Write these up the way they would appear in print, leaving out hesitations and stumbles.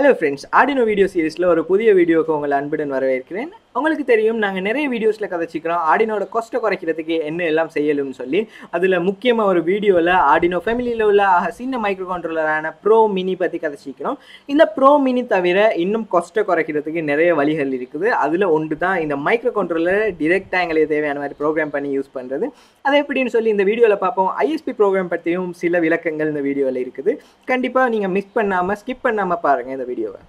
Hello friends, Arduino video series la ஒரு புதிய வீடியோக்கு உங்களை அன்புடன் வரவேற்கிறேன். உங்களுக்கு தெரியும் நாங்க நிறைய வீடியோஸ்ல கதைச்சிக்கிறோம் Arduinoட காஸ்ட் குறைக்கிறதுக்கு என்ன எல்லாம் செய்யலும்னு சொல்லி. அதுல முக்கியமா ஒரு வீடியோல Arduino ஃபேமிலில உள்ள சின்ன மைக்ரோ கண்ட்ரோலரான Pro Mini பத்தி கதைச்சிக்கிறோம். இந்த Pro Mini தவிர இன்னும் காஸ்ட் குறைக்கிறதுக்கு நிறைய வழிகள் இருக்குது. அதுல ஒன்று தான் இந்த மைக்ரோ கண்ட்ரோலரை டைரக்டா எங்களுக்கு தேவையான மாதிரி ப்ரோக்ராம் பண்ணி யூஸ் பண்றது. அது எப்படின்னு சொல்லி இந்த வீடியோல பார்ப்போம். ISP ப்ரோக்ராம் பத்தியும் சில விளக்கங்கள் இந்த வீடியோல இருக்குது. கண்டிப்பா நீங்க மிஸ் பண்ணாம ஸ்கிப் பண்ணாம பாருங்க இந்த வீடியோவை.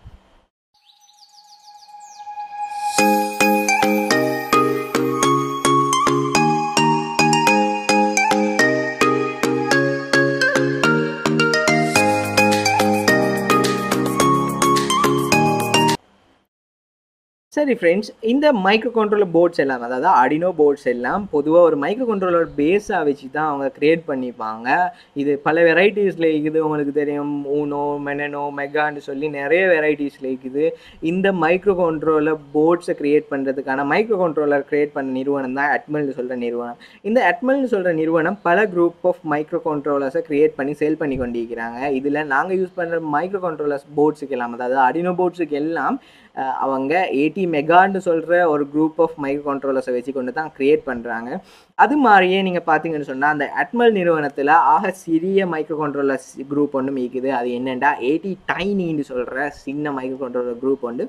சரி ஃப்ரெண்ட்ஸ், இந்த மைக்ரோ கண்ட்ரோலர் போர்ட்ஸ் எல்லாம், அதாவது Arduino போர்ட்ஸ் எல்லாம் பொதுவாக ஒரு மைக்ரோ கண்ட்ரோலர் பேஸாக வச்சு தான் அவங்க க்ரியேட் பண்ணிப்பாங்க. இது பல வெரைட்டிஸில் இருக்குது. உங்களுக்கு தெரியும், ஊனோ, மெனனோ, மெகான்னு சொல்லி நிறைய வெரைட்டிஸில் இருக்குது. இந்த மைக்ரோ கண்ட்ரோலர் போர்ட்ஸை க்ரியேட் பண்ணுறதுக்கான மைக்ரோ கண்ட்ரோலர் க்ரியேட் பண்ண நிறுவனம் தான் அட்மெல்னு சொல்கிற நிறுவனம். இந்த அட்மெல்னு சொல்கிற நிறுவனம் பல குரூப் ஆஃப் மைக்ரோ கண்ட்ரோலர்ஸை க்ரியேட் பண்ணி சேல் பண்ணி கொண்டிருக்கிறாங்க. இதில் நாங்கள் யூஸ் பண்ணுற மைக்ரோ கண்ட்ரோலர்ஸ் போர்ட்ஸுக்கு எல்லாம், அதாவது Arduino போர்ட்ஸுக்கு எல்லாம் அவங்க Atmega சொல்கிற ஒரு குரூப் ஆஃப் மைக்ரோ கண்ட்ரோலர்ஸை வச்சு கொண்டு தான் க்ரியேட் பண்ணுறாங்க. அது மாதிரியே நீங்கள் பார்த்தீங்கன்னு சொன்னால் அந்த அட்மல் நிறுவனத்தில் ஆக சிறிய மைக்ரோ கண்ட்ரோலர்ஸ் குரூப் ஒன்று இருக்குது. அது என்னென்னா ATtiny சொல்கிற சின்ன மைக்ரோ கண்ட்ரோலர் குரூப் ஒன்று.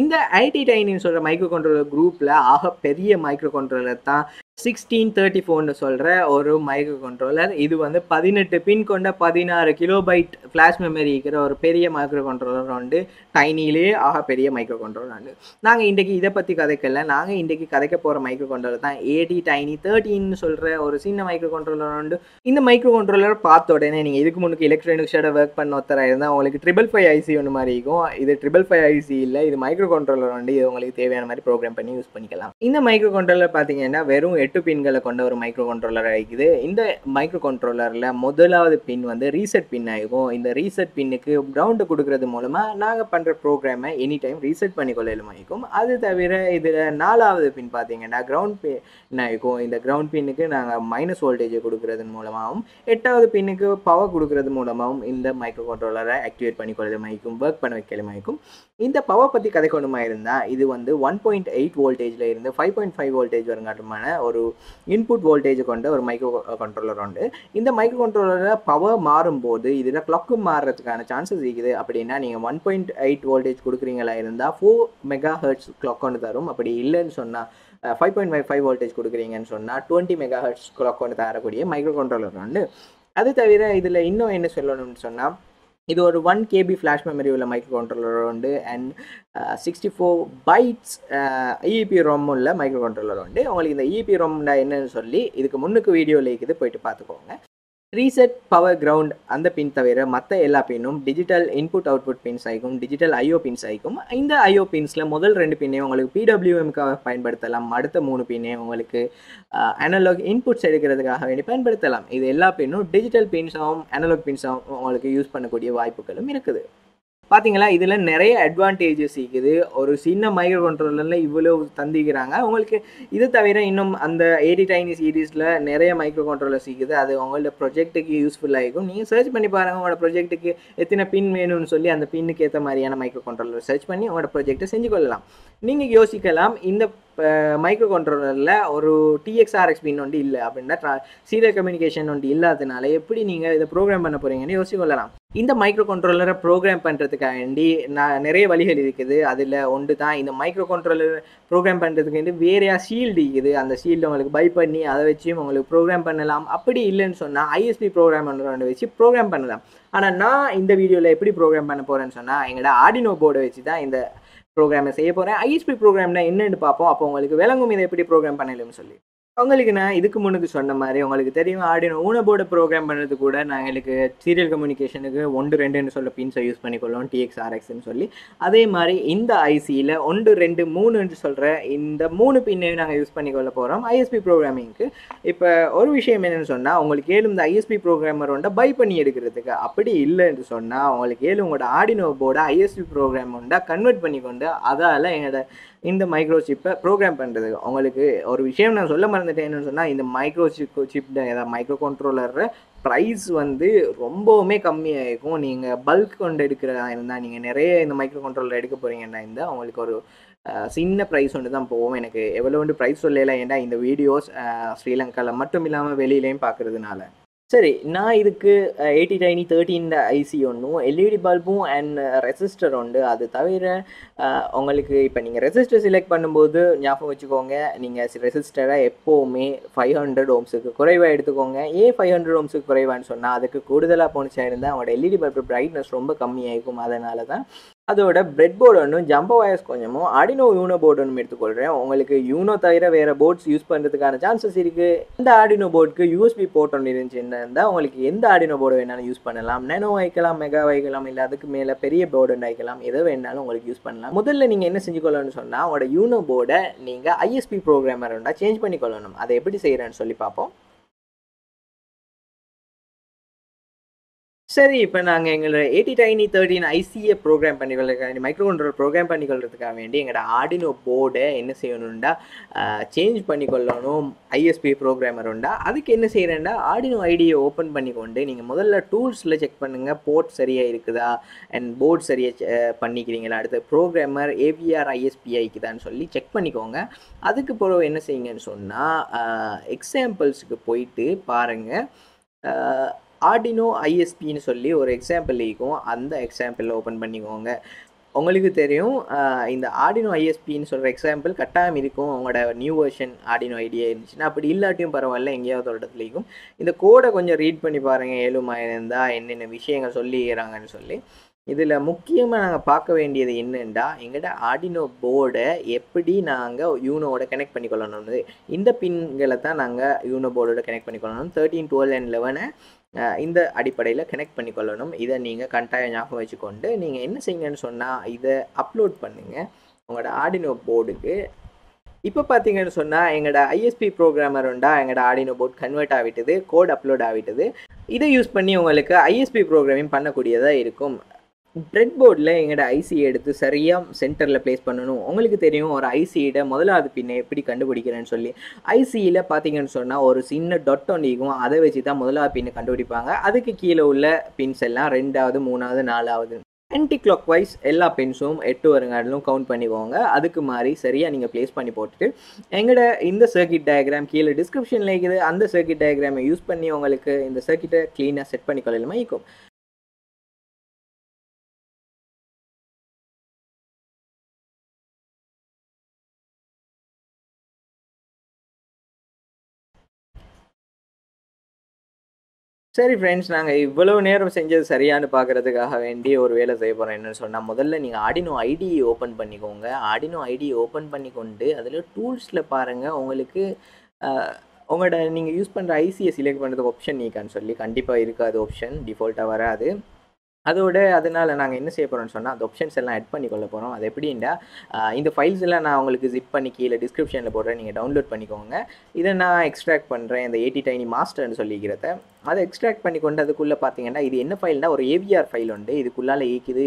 இந்த ATtiny சொல்கிற மைக்ரோ கண்ட்ரோலர் குரூப்பில் ஆக பெரிய மைக்ரோ கண்ட்ரோலர் தான் 1634 சொல்கிற ஒரு மைக்ரோ கண்ட்ரோலர். இது வந்து 18 பின் கொண்ட 16 கிலோபைட் ஃப்ளாஷ் மெமரி இருக்கிற ஒரு பெரிய மைக்ரோ கண்ட்ரோலர் உண்டு. டைனிலே ஆக பெரிய மைக்ரோ கண்ட்ரோலர் உண்டு. நாங்கள் இன்றைக்கி இதை பற்றி கதைக்கல. நாங்கள் இன்றைக்கி கதைக்க போகிற மைக்ரோ கண்ட்ரோலர் தான் ATtiny13 சொல்கிற ஒரு சின்ன மைக்ரோ கண்ட்ரோலர் உண்டு. இந்த மைக்ரோ கண்ட்ரோலர் பார்த்த உடனே நீங்கள் இதுக்கு முன்னுக்கு எலக்ட்ரானிக்ஸோட ஒர்க் பண்ண ஒருத்தராக இருந்தால் உங்களுக்கு 555 IC ஒன்று மாதிரி இருக்கும். இது 555 IC இல்லை, இது மைக்ரோ கண்ட்ரோலர் உண்டு. இது உங்களுக்கு தேவையான மாதிரி ப்ரோக்ராம் பண்ணி யூஸ் பண்ணிக்கலாம். இந்த மைக்ரோ கண்ட்ரோலர் பார்த்தீங்கன்னா வெறும் 8 பின்களை கொண்ட ஒரு மைக்ரோ கண்ட்ரோலர் இருக்குது. இந்த மைக்ரோ கண்ட்ரோலரில் முதலாவது பின் வந்து ரீசெட் பின் ஆகும். இந்த ரீசெட் பின்னுக்கு கிரவுண்டு கொடுக்கறது மூலமாக நாங்கள் பண்ணுற ப்ரோக்ராமை எனி டைம் ரீசெட் பண்ணிக்கொள்ளலும் ஆகிக்கும். அது தவிர இதில் 4வது பின் பார்த்தீங்கன்னா கிரவுண்ட் பின் ஆகிக்கும். இந்த கிரவுண்ட் பின்னுக்கு நாங்கள் மைனஸ் வோல்டேஜை கொடுக்கறது மூலமாகவும் 8வது பின்னுக்கு பவர் கொடுக்கறது மூலமாகவும் இந்த மைக்ரோ கண்ட்ரோலரை ஆக்டிவேட் பண்ணிக்கொள்ளலும் ஆகிக்கும், ஒர்க் பண்ண வைக்கலும் ஆகிக்கும். இந்த பவர் பற்றி கதை கொண்டுமா இருந்தால் இது வந்து 1.8 வோல்டேஜில் இருந்து 5.5 வோல்டேஜ் வருங்காட்டுமான ஒரு இன்புட் வோல்டேஜ் கொண்ட ஒரு மைக்ரோ கண்ட்ரோலர் உண்டு. இந்த மைக்ரோ கண்ட்ரோலரில் பவர் மாறும்போது இதில் கிளாக்கு மாறுறதுக்கான சான்சஸ் இருக்குது. அப்படின்னா நீங்கள் 1.8 வோல்டேஜ் கொடுக்குறீங்களா இருந்தால் 4 MHz கிளாக் ஒன்று தரும். அப்படி இல்லைன்னு சொன்னால் 5.5 வோல்டேஜ் கொடுக்குறீங்கன்னு சொன்னால் 20 MHz கிளாக் ஒன்று தரக்கூடிய மைக்ரோ கண்ட்ரோலர் உண்டு. அது தவிர இதில் இன்னும் என்ன சொல்லணும்னு சொன்னால் இது ஒரு 1 KB ஃப்ளாஷ் மெமரி உள்ள மைக்ரோ கண்ட்ரோலர் உண்டு. அண்ட் 64 bytes EEPROM உள்ள மைக்ரோ கண்ட்ரோலர் உண்டு. உங்களுக்கு இந்த EEPROMனா என்னன்னு சொல்லி இதுக்கு முன்னுக்கு வீடியோவில் இருக்குது, போயிட்டு பார்த்துக்கோங்க. ரீசெட், பவர், கிரவுண்ட் அந்த பின் தவிர மற்ற எல்லா பின்னும் டிஜிட்டல் இன்புட் அவுட்புட் பின்ஸ் ஆகிக்கும், டிஜிட்டல் IO பின்ஸ் ஆகிக்கும். இந்த IO பின்ஸில் முதல் 2 பின்னையும் உங்களுக்கு PWMக்காக பயன்படுத்தலாம். அடுத்த 3 பின்னையும் உங்களுக்கு அனலாக் இன்புட்ஸ் எடுக்கிறதுக்காக வேண்டி பயன்படுத்தலாம். இது எல்லா பின்னும் டிஜிட்டல் பின்ஸாகவும் அனலாக் பின்ஸாகவும் உங்களுக்கு யூஸ் பண்ணக்கூடிய வாய்ப்புகளும் இருக்குது. பார்த்தீங்களா, இதில் நிறைய அட்வான்டேஜஸ் இருக்குது. ஒரு சின்ன மைக்ரோ கண்ட்ரோலரில் இவ்வளோ தந்திக்கிறாங்க. உங்களுக்கு இது தவிர இன்னும் அந்த ATtiny சீரீஸில் நிறைய மைக்ரோ கண்ட்ரோலர்ஸ் இருக்குது. அது உங்களோட ப்ரொஜெக்ட்டுக்கு யூஸ்ஃபுல்லாக இருக்கும். நீங்கள் சர்ச் பண்ணி பாருங்கள், உங்களோட ப்ரொஜெக்ட்டுக்கு எத்தனை பின் வேணும்னு சொல்லி அந்த பின்னுக்கு ஏற்ற மாதிரியான மைக்ரோ கண்ட்ரோலர் சர்ச் பண்ணி உங்களோட ப்ரொஜெக்டை செஞ்சு கொள்ளலாம். நீங்கள் யோசிக்கலாம், இந்த மைக்ரோ கண்ட்ரோலரில் ஒரு TXRX பின் ஒன்று இல்லை அப்படின்னா சீரியல் கம்யூனிகேஷன் ஒன்று இல்லாததுனால எப்படி நீங்கள் இதை ப்ரோக்ராம் பண்ண போகிறீங்கன்னு யோசிக்கொள்ளலாம். இந்த மைக்ரோ கண்ட்ரோலரை ப்ரோக்ராம் பண்ணுறதுக்காண்டி நிறைய வழிகள் இருக்குது. அதில் ஒன்று தான் இந்த மைக்ரோ கண்ட்ரோலர் ப்ரோக்ராம் பண்ணுறதுக்கு வேறையாக ஷீல்டு இருக்குது. அந்த ஷீல்டு உங்களுக்கு பை பண்ணி அதை வச்சும் உங்களுக்கு ப்ரோக்ராம் பண்ணலாம். அப்படி இல்லைன்னு சொன்னால் ISP ப்ரோக்ராம் பண்ணுறவங்க வச்சு ப்ரோக்ராம் பண்ணலாம். ஆனால் நான் இந்த வீடியோவில் எப்படி ப்ரோக்ராம் பண்ண போகிறேன்னு சொன்னால் எங்களோட Arduino போர்டை வச்சு தான் இந்த ப்ரோக்ராமை செய்ய போகிறேன். ISP ப்ரோக்ராம்னா என்னென்னு பார்ப்போம். அப்போ உங்களுக்கு விளங்கும் இதை எப்படி ப்ரோக்ராம் பண்ணலும்னு சொல்லி. உங்களுக்கு நான் இதுக்கு முன்னுக்கு சொன்ன மாதிரி உங்களுக்கு தெரியும், Arduino Uno போர்டை ப்ரோக்ராம் பண்ணுறது கூட நாங்களுக்கு சீரியல் கம்யூனிகேஷனுக்கு 1, 2ன்னு சொல்ல பின்ஸை யூஸ் பண்ணிக்கொள்ளும், TXRXன்னு சொல்லி. அதே மாதிரி இந்த ஐசியில் 1, 2, 3ன்னு சொல்கிற இந்த 3 பின்னையும் நாங்கள் யூஸ் பண்ணிக்கொள்ள போகிறோம் ISP ப்ரோக்ராமிங்க்கு. இப்போ ஒரு விஷயம் என்னென்னு சொன்னால், உங்களுக்கு ஏழு இந்த ISP ப்ரோக்ராமர் ஒன்றை பை பண்ணி எடுக்கிறதுக்கு. அப்படி இல்லைன்னு சொன்னால் உங்களுக்கு ஏழு உங்களோட Arduino போர்டை ISP ப்ரோக்ராம் ஒன்றா கன்வெர்ட் பண்ணி கொண்டு அதால் எங்களோட இந்த மைக்ரோ சிப்பை ப்ரோக்ராம் பண்ணுறது. உங்களுக்கு ஒரு விஷயம் நான் சொல்ல மறந்துட்டேன், என்னென்னு சொன்னால் இந்த மைக்ரோ சிப் ஏதாவது மைக்ரோ கண்ட்ரோலர் ப்ரைஸ் வந்து ரொம்பவுமே கம்மியாக இருக்கும். நீங்கள் பல்க் கொண்டு எடுக்கிறதா இருந்தால், நீங்கள் நிறைய இந்த மைக்ரோ கண்ட்ரோலர் எடுக்க போகிறீங்கன்னா இருந்தால் உங்களுக்கு ஒரு சின்ன ப்ரைஸ் ஒன்று தான் போகும். எனக்கு எவ்வளோண்டு ப்ரைஸ் சொல்லலை, ஏன்னா இந்த வீடியோஸ் ஸ்ரீலங்காவில் மட்டும் இல்லாமல் வெளியிலையும் பார்க்குறதுனால. சரி, நான் இதுக்கு ATtiny13 ஐசி ஒன்றும் எல்இடி பல்பும் அண்ட் ரெசிஸ்டர் உண்டு. அது தவிர உங்களுக்கு இப்போ நீங்கள் ரெசிஸ்டர் செலக்ட் பண்ணும்போது ஞாபகம் வச்சுக்கோங்க, நீங்கள் ரெசிஸ்டரை எப்போவுமே 500 ஓம்ஸுக்கு குறைவாக எடுத்துக்கோங்க. ஏன் 500 ஓம்ஸுக்கு குறைவான்னு சொன்னால், அதுக்கு கூடுதலாக போணுச்சா இருந்தால் அவங்களோட எல்இடி பல்பு பிரைட்னஸ் ரொம்ப கம்மியாயிருக்கும். அதனால தான் அதோட பிரெட் போர்டு ஒன்றும் ஜம்போ வயர்ஸ் கொஞ்சமும் Arduino Uno போர்டு ஒன்றும் எடுத்துக்கொள்கிறேன். உங்களுக்கு யூனோ தவிர வேறு போர்ட்ஸ் யூஸ் பண்ணுறதுக்கான சான்சஸ் இருக்குது. இந்த Arduino போர்டுக்கு யூஎஸ்பி போர்ட் ஒன்று இருந்துச்சுன்னு இருந்தால் உங்களுக்கு எந்த Arduino போர்டு வேணாலும் யூஸ் பண்ணலாம். நேனோ வைக்கலாம், மெகா வைக்கலாம், இல்லை அதுக்கு மேலே பெரிய போர்டு வைக்கலாம். எதை வேணாலும் உங்களுக்கு யூஸ் பண்ணலாம். முதல்ல நீங்கள் என்ன செஞ்சுக்கொள்ளணும்னு சொன்னால், உங்களோட யூனோ போர்டை நீங்கள் ஐஎஸ்பி ப்ரோக்ராமர் இருந்தால் சேஞ்ச் பண்ணிக்கொள்ளணும். அதை எப்படி செய்கிறேன்னு சொல்லி பார்ப்போம். சரி, இப்போ நாங்கள் எங்களோட ATtiny13 ஐசியை ப்ரோக்ராம் பண்ணிக்கொள்றதுக்காக, மைக்ரோ கண்ட்ரோலர் ப்ரோக்ராம் பண்ணிக்கொள்றதுக்காக வேண்டி எங்களோட Arduino போர்டை என்ன செய்யணும்டா சேஞ்ச் பண்ணிக்கொள்ளணும். ஐஎஸ்பி ப்ரோக்ராமர் உண்டா, அதுக்கு என்ன செய்கிறேன்டா Arduino ஐடியை ஓப்பன் பண்ணிக்கொண்டு நீங்கள் முதல்ல டூல்ஸில் செக் பண்ணுங்கள், போர்ட் சரியாக இருக்குதா அண்ட் போர்ட் சரியாக பண்ணிக்கிறீங்களா, அடுத்து ப்ரோக்ராமர் AVR ISPIக்குதான்னு சொல்லி செக் பண்ணிக்கோங்க. அதுக்கு பிறகு என்ன செய்யுங்கன்னு சொன்னால், எக்ஸாம்பிள்ஸுக்கு போயிட்டு பாருங்கள். Arduino ISPன்னு சொல்லி ஒரு எக்ஸாம்பிள் இருக்கும், அந்த எக்ஸாம்பிளில் ஓப்பன் பண்ணிக்கோங்க. உங்களுக்கு தெரியும், இந்த Arduino ISPன்னு சொல்கிற எக்ஸாம்பிள் கட்டாயம் இருக்கும் உங்களோட நியூ வெர்ஷன் Arduino ஐடியா இருந்துச்சுன்னா. அப்படி இல்லாட்டியும் பரவாயில்ல, எங்கேயாவது ஒரு இடத்துல இருக்கும். இந்த கோடை கொஞ்சம் ரீட் பண்ணி பாருங்கள், ஏழுமா இருந்தால் என்னென்ன விஷயங்கள் சொல்லிக்கிறாங்கன்னு சொல்லி. இதில் முக்கியமாக நாங்கள் பார்க்க வேண்டியது என்னென்னா, எங்கள்கிட்ட Arduino போர்டை எப்படி நாங்கள் யூனோவோட கனெக்ட் பண்ணிக்கொள்ளணும்னு. இந்த பின்களை தான் நாங்கள் யூனோ போர்டோட கனெக்ட் பண்ணிக்கொள்ளணும். 13, 12 and 11 இந்த அடிப்படையில் கனெக்ட் பண்ணிக்கொள்ளணும். இதை நீங்கள் கட்டாயம் ஞாபகம் வச்சுக்கொண்டு நீங்கள் என்ன செய்யுங்கன்னு சொன்னால், இதை அப்லோட் பண்ணுங்கள் உங்களோட Arduino போர்டுக்கு. இப்போ பார்த்தீங்கன்னு சொன்னால், எங்களோட ஐஎஸ்பி ப்ரோக்ராமர் உண்டா எங்களோட Arduino போர்ட் கன்வெர்ட் ஆகிட்டது, கோட் அப்லோட் ஆகிட்டது. இதை யூஸ் பண்ணி உங்களுக்கு ஐஎஸ்பி ப்ரோக்ராமிங் பண்ணக்கூடியதாக இருக்கும். பிரெட் போர்டில் எங்களோட ஐசி எடுத்து சரியாக சென்டரில் ப்ளேஸ் பண்ணணும். உங்களுக்கு தெரியும், ஒரு ஐசியோட முதலாவது பின்னை எப்படி கண்டுபிடிக்கிறேன்னு சொல்லி. ஐசியில் பார்த்தீங்கன்னு சொன்னால் ஒரு சின்ன டொட் ஒன்று இருக்கும், அதை வச்சு தான் முதலாவது பின்னை கண்டுபிடிப்பாங்க. அதுக்கு கீழே உள்ள பின்ஸ் எல்லாம் 2வது, 3வது, 4வது ஆன்டி கிளாக் வைஸ் எல்லா பின்ஸும் 8 வருங்காட்டிலும் கவுண்ட் பண்ணிக்கோங்க. அதுக்கு மாதிரி சரியாக நீங்கள் ப்ளேஸ் பண்ணி போட்டுட்டு எங்களோட இந்த சர்க்கிட் டயக்ராம் கீழே டிஸ்கிரிப்ஷனில் இருக்குது. அந்த சர்க்கிட் டயக்ராமை யூஸ் பண்ணி உங்களுக்கு இந்த சர்க்கிட்டை க்ளீனாக செட் பண்ணிக்கொள்ளலாமா இருக்கும். சரி ஃப்ரெண்ட்ஸ், நாங்கள் இவ்வளோ நேரம் செஞ்சது சரியானு பார்க்குறதுக்காக வேண்டி ஒரு வேலை செய்ய போகிறோம். என்னென்னு சொன்னால், முதல்ல நீங்கள் Arduino ஐடியை ஓப்பன் பண்ணிக்கோங்க. Arduino ஐடியை ஓப்பன் பண்ணிக்கொண்டு அதில் டூல்ஸில் பாருங்கள், உங்களுக்கு உங்களோட நீங்கள் யூஸ் பண்ணுற ஐசியை செலக்ட் பண்ணுறதுக்கு ஆப்ஷன் நீக்கான்னு சொல்லி. கண்டிப்பாக இருக்காது, ஆப்ஷன் டிஃபால்ட்டாக வராது. அதனால் நாங்கள் என்ன செய்ய போகிறோம்னு சொன்னால், அந்த ஆப்ஷன்ஸ் எல்லாம் ஆட் பண்ணி கொள்ள போகிறோம். அது எப்படின்னா, இந்த ஃபைல்ஸ் எல்லாம் நான் உங்களுக்கு ஜிப் பண்ணி கீழே டிஸ்கிரிப்ஷனில் போடுறேன், நீங்கள் டவுன்லோட் பண்ணிக்கோங்க. இதை நான் எக்ஸ்ட்ராக்ட் பண்ணுறேன், இந்த ATtiny மாஸ்டர்னு சொல்லிக்கிறத. அதை எக்ஸ்ட்ராக்ட் பண்ணி கொண்டு அதுக்குள்ளே பார்த்தீங்கன்னா, இது என்ன ஃபைல்னா ஒரு AVR ஃபைல் உண்டு. இதுக்குள்ளால் இருக்குது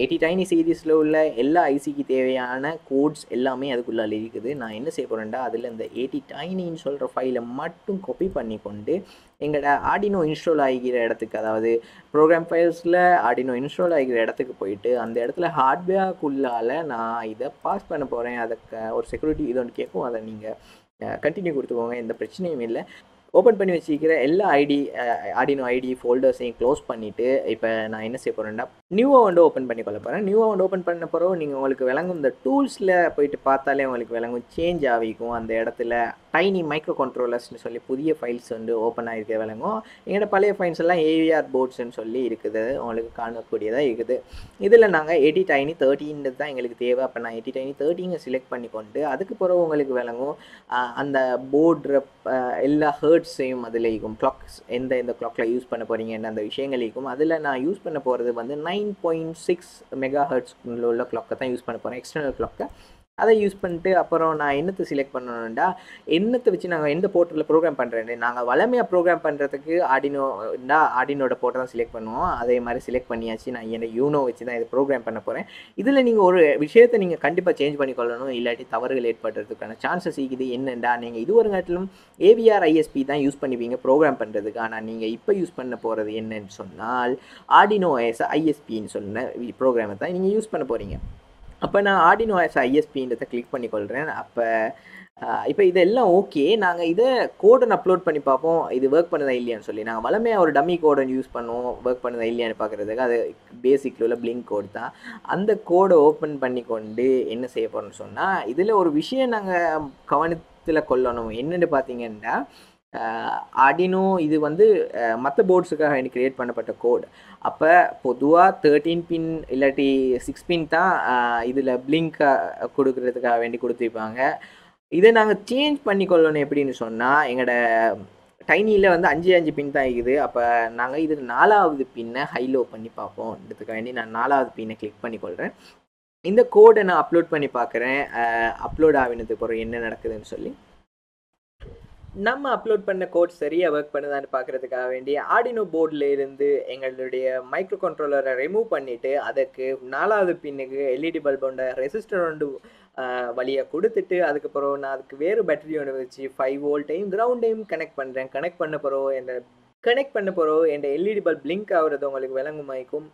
ATtiny சீரீஸில் உள்ள எல்லா ஐசிக்கு தேவையான கோட்ஸ் எல்லாமே அதுக்குள்ளால் இருக்குது. நான் என்ன செய்ய போகிறேன்டா, அதில் இந்த ATtinyன்னு சொல்கிற ஃபைலை மட்டும் காப்பி பண்ணி கொண்டு எங்களோட Arduino இன்ஸ்டால் ஆகிற இடத்துக்கு, அதாவது ப்ரோக்ராம் ஃபைல்ஸில் Arduino இன்ஸ்டால் ஆகிற இடத்துக்கு போயிட்டு அந்த இடத்துல ஹார்ட்வேர்க்குள்ளால் நான் இதை பாஸ் பண்ண போகிறேன். அதுக்கு ஒரு செக்யூரிட்டி இது ஒன்று கேட்கும், அதை நீங்கள் கண்டினியூ கொடுத்துக்கோங்க, எந்த பிரச்சனையும் இல்லை. ஓப்பன் பண்ணி வச்சுக்கிற எல்லா Arduino ஐடி ஃபோல்டர்ஸையும் க்ளோஸ் பண்ணிவிட்டு இப்போ நான் என்ன செய்ய போகிறேன்னா, நியூவாக வந்து ஓப்பன் பண்ணி கொள்ள போகிறேன். நியூவாக வந்து ஓப்பன் பண்ண பிறகு நீங்கள் உங்களுக்கு விளங்கும் இந்த டூல்ஸில் போயிட்டு பார்த்தாலே உங்களுக்கு விளங்கும், சேஞ்ச் ஆகிக்கும். அந்த இடத்துல டைனி மைக்ரோ கண்ட்ரோலர்ஸ்னு சொல்லி புதிய ஃபைல்ஸ் வந்து ஓப்பன் ஆகிருக்க விளங்கும். எங்களோட பழைய ஃபைல்ஸ் எல்லாம் AVR போர்ட்ஸ்ன்னு சொல்லி இருக்குது, உங்களுக்கு காணக்கூடியதாக இருக்குது. இதில் நாங்கள் ATtiny13 தான் எங்களுக்கு தேவை. அப்போ நான் ATtiny13 செலக்ட் பண்ணிக்கொண்டு அதுக்கு பிறகு உங்களுக்கு விளங்கும் அந்த போர்டு எல்லா ஹர்ட்ஸையும் அதில் இருக்கும், கிளாக்ஸ் எந்த கிளாக்கில் யூஸ் பண்ண போகிறீங்கன்னு அந்த விஷயங்கள் இருக்கும். அதில் நான் யூஸ் பண்ண போகிறது வந்து 9.6 மெகா ஹர்ட்ஸ் உள்ள கிளாக்கை தான் யூஸ் பண்ண போகிறேன், எக்ஸ்டர்னல் கிளாக்கை. அதை யூஸ் பண்ணிட்டு அப்புறம் நான் என்னத்தை செலக்ட் பண்ணணும்டா, என்னத்தை வச்சு நாங்கள் எந்த போர்ட்டலில் ப்ரோக்ராம் பண்ணுறேன்னு நாங்கள் வளமையாக ப்ரோக்ராம் பண்ணுறதுக்கு ஆர்டினோட போர்ட்டை தான் செலக்ட் பண்ணுவோம். அதே மாதிரி செலக்ட் பண்ணியாச்சு. நான் என்னோட யூனோ வச்சு தான் இதை ப்ரோக்ராம் பண்ண போகிறேன். இதில் நீங்கள் ஒரு விஷயத்தை நீங்கள் கண்டிப்பாக சேஞ்ச் பண்ணிக்கொள்ளணும், இல்லாட்டி தவறுகள் ஏற்படுறதுக்கான சான்சஸ் இருக்குது. என்னென்னா, நீங்கள் இது ஒரு காட்டிலும் ஏவிஆர் ஐஎஸ்பி தான் யூஸ் பண்ணுவீங்க ப்ரோக்ராம் பண்ணுறதுக்கு. ஆனால் நீங்கள் இப்போ யூஸ் பண்ண போகிறது என்னன்னு சொன்னால் ஆர்டினோ ஐஎஸ்பின்னு சொன்ன ப்ரோக்ராமை தான் நீங்கள் யூஸ் பண்ண போகிறீங்க. அப்போ நான் ஆர்டினோ ஐஎஸ்பின்றதை கிளிக் பண்ணிக்கொள்கிறேன். இப்போ இதெல்லாம் ஓகே. நாங்கள் இதை கோடை அப்லோட் பண்ணி பார்ப்போம், இது ஒர்க் பண்ணுதா இல்லையான்னு சொல்லி. நாங்கள் வளமையாக ஒரு டம்மி கோடை யூஸ் பண்ணுவோம் ஒர்க் பண்ணுதா இல்லையான்னு பார்க்குறதுக்கு. அது பேசிக்கில் உள்ள பிளிங்க் கோட் தான். அந்த கோடை ஓப்பன் பண்ணி கொண்டு என்ன செய்ய போகிறோம்னு சொன்னால், இதில் ஒரு விஷயம் நாங்கள் கவனத்தில் கொள்ளணும். என்னென்னு பார்த்தீங்கன்னா, ஆர்டினோ இது மற்ற போர்ட்ஸுக்காக எனக்கு கிரியேட் பண்ணப்பட்ட கோடு. அப்போ பொதுவாக 13 பின் இல்லாட்டி 6 பின் தான் இதில் பிளிங்க் கொடுக்கறதுக்காக வேண்டி கொடுத்துருப்பாங்க. இதை நாங்கள் சேஞ்ச் பண்ணிக்கொள்ளணும் எப்படின்னு சொன்னால், எங்களோட டைனியில் 5 பின் தான் இருக்குது. அப்போ நாங்கள் இது 4வது பின்னை ஹைலோ பண்ணி பார்ப்போம்ன்றதுக்காக வேண்டி நான் 4வது பின்னை கிளிக் பண்ணிக்கொள்கிறேன். இந்த கோடை நான் அப்லோட் பண்ணி பார்க்குறேன், அப்லோட் ஆகினதுக்கு அப்புறம் என்ன நடக்குதுன்னு சொல்லி. நம்ம அப்லோட் பண்ண கோட் சரியாக ஒர்க் பண்ணுதான்னு பார்க்குறதுக்காக வேண்டிய ஆர்டினோ போர்டில் இருந்து எங்களுடைய மைக்ரோ கண்ட்ரோலரை ரிமூவ் பண்ணிவிட்டு அதுக்கு 4வது பின்னுக்கு எல்இடி பல்போட ரெசிஸ்டர் ஒன்று வழியாக கொடுத்துட்டு அதுக்கப்புறம் நான் அதுக்கு வேறு பேட்டரி ஒன்று வச்சு 5 வோல்ட்டையும் கிரவுண்டையும் கனெக்ட் பண்ணுறேன். கனெக்ட் பண்ண போகிறோம் என் எல்இடி பல்ப் பிளிங்க் ஆகுறது உங்களுக்கு விளங்குமாய்க்கும்.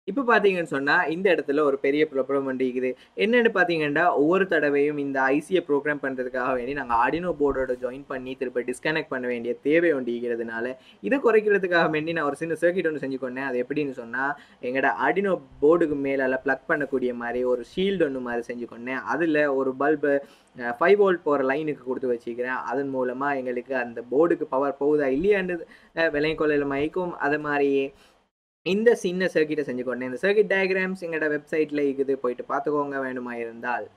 இப்போ பார்த்தீங்கன்னு சொன்னால், இந்த இடத்துல ஒரு பெரிய ப்ராப்ளம் இருக்குது. என்னென்னு பார்த்தீங்கன்னா, ஒவ்வொரு தடவையும் இந்த ஐசியை ப்ரோக்ராம் பண்ணுறதுக்காக வேண்டி நாங்கள் ஆர்டினோ போர்டோட ஜாயின் பண்ணி திரும்ப டிஸ்கனெக்ட் பண்ண வேண்டிய தேவை ஒன்றிக்கிறதுனால, இதை குறைக்கிறதுக்காக வேண்டி நான் ஒரு சின்ன சர்க்கியூட் ஒன்று செஞ்சுக்கொண்டேன். அது எப்படின்னு சொன்னால், எங்களோட ஆர்டினோ போர்டுக்கு மேலே ப்ளக் பண்ணக்கூடிய மாதிரி ஒரு ஷீல்டு ஒன்று மாதிரி செஞ்சுக்கொண்டேன். அதில் ஒரு பல்பு 5 வோல்ட் போகிற லைனுக்கு கொடுத்து வச்சுக்கிறேன். அதன் மூலமாக எங்களுக்கு அந்த போர்டுக்கு பவர் போகுதா இல்லையான்னு விலை கொள்ளையில் மயக்கும். அது மாதிரி இந்த சின்ன சர்க்கியூட்டை செஞ்சுக்கொண்டேன். இந்த சர்க்கியூட் டயக்ராம்ஸ் எங்களோட வெப்சைட்டில் இருக்குது, போயிட்டு பார்த்துக்கோங்க வேணுமா இருந்தால்.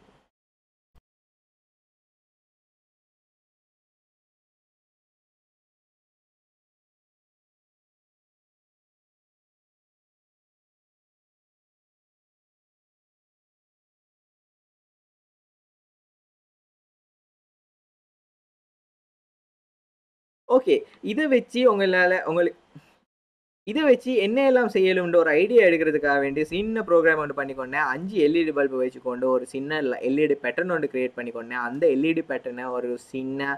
ஓகே, இதை வச்சு இதை வச்சு என்ன எல்லாம் செய்யலும்ன்ற ஒரு ஐடியா எடுக்கிறதுக்காக வேண்டி சின்ன ப்ரோக்ராம் ஒன்று பண்ணிக்கொண்டேன். 5 எல்இடி பல்பு வச்சுக்கொண்டு ஒரு சின்ன எல்இடி பேட்டர்ன் ஒன்று கிரியேட் பண்ணிக்கொண்டேன். அந்த எல்இடி பேட்டர்னை ஒரு சின்ன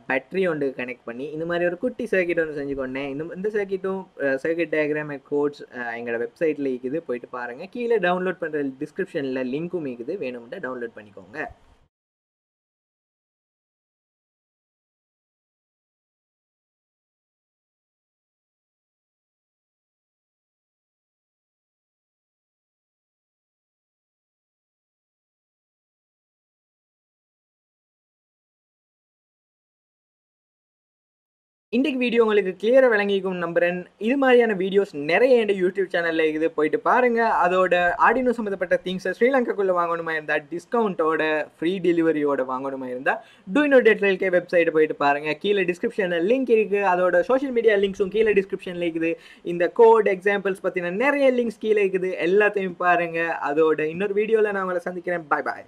பேட்டரி ஒன்று கனெக்ட் பண்ணி இந்த மாதிரி ஒரு குட்டி சர்க்கியூட் ஒன்று செஞ்சுக்கொண்டேன். இந்த சர்க்கியூட்டும் சர்க்கியூட் டயக்ராம் அண்ட் கோட்ஸ் எங்களோட வெப்சைட்டில் இருக்குது, போயிட்டு பாருங்கள். கீழே டவுன்லோட் பண்ணுற டிஸ்கிரிப்ஷனில் லிங்க்கும் இருக்குது, வேணும்னா டவுன்லோட் பண்ணிக்கோங்க. இன்றைக்கு வீடியோ உங்களுக்கு கிளியராக விளங்கிக்கும் நம்புறேன். இது மாதிரியான வீடியோஸ் நிறைய என் யூடியூப் சேனலில் இருக்குது, போயிட்டு பாருங்கள். அதோட ஆர்டினோ சம்மந்தப்பட்ட திங்ஸை ஸ்ரீலங்காக்குள்ளே வாங்கணுமா இருந்தால் டிஸ்கவுண்ட்டோட ஃப்ரீ டெலிவரியோட வாங்கணுமா இருந்தால் Arduino ATtiny13 வெப்சைட்டை போயிட்டு பாருங்கள். கீழே டிஸ்கிரிப்ஷனில் லிங்க் இருக்குது. அதோட சோஷியல் மீடியா லிங்க்ஸும் கீழே டிஸ்கிரிப்ஷனில் இருக்குது. இந்த கோட் எக்ஸாம்பிள்ஸ் பற்றின நிறைய லிங்க்ஸ் கீழே இருக்குது, எல்லாத்தையும் பாருங்கள். அதோட இன்னொரு வீடியோவில் நான் உங்களை சந்திக்கிறேன். பாய் பாய்.